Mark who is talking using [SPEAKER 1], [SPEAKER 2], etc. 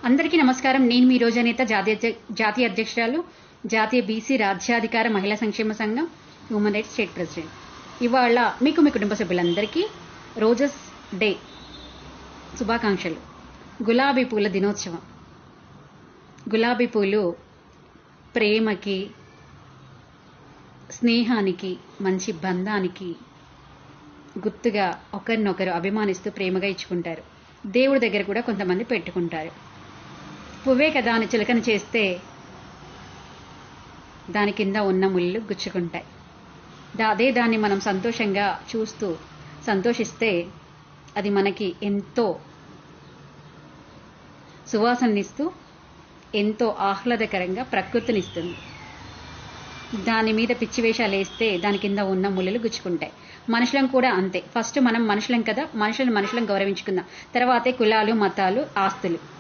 [SPEAKER 1] అందరికీ నమస్కారం. నేను మీ రోజనేత జాతీయ అధ్యక్షురాలు, జాతీయ బీసీ రాజ్యాధికార మహిళా సంక్షేమ సంఘం హ్యూమన్ రైట్స్ స్టేట్ ప్రెసిడెంట్. ఇవాళ మీకు మీ కుటుంబ సభ్యులందరికీ రోజెస్ డే శుభాకాంక్షలు. గులాబీ పూల దినోత్సవం. గులాబీ పూలు ప్రేమకి, స్నేహానికి, మంచి బంధానికి గుర్తుగా ఒకరినొకరు అభిమానిస్తూ ప్రేమగా ఇచ్చుకుంటారు. దేవుడి దగ్గర కూడా కొంతమంది పెట్టుకుంటారు. పువ్వే కదా అని చిలకన చేస్తే దాని కింద ఉన్న ముళ్ళు గుచ్చుకుంటాయి. అదే దాన్ని మనం సంతోషంగా చూస్తూ సంతోషిస్తే అది మనకి ఎంతో సువాసననిస్తూ ఎంతో ఆహ్లాదకరంగా ప్రకృతినిస్తుంది. దాని మీద పిచ్చి వేషాలు వేస్తే దాని కింద ఉన్న ముళ్ళు గుచ్చుకుంటాయి. మనుషులం కూడా అంతే. ఫస్ట్ మనం మనుషులం కదా, మనుషులను గౌరవించుకుందాం. తర్వాతే కులాలు, మతాలు, ఆస్తులు.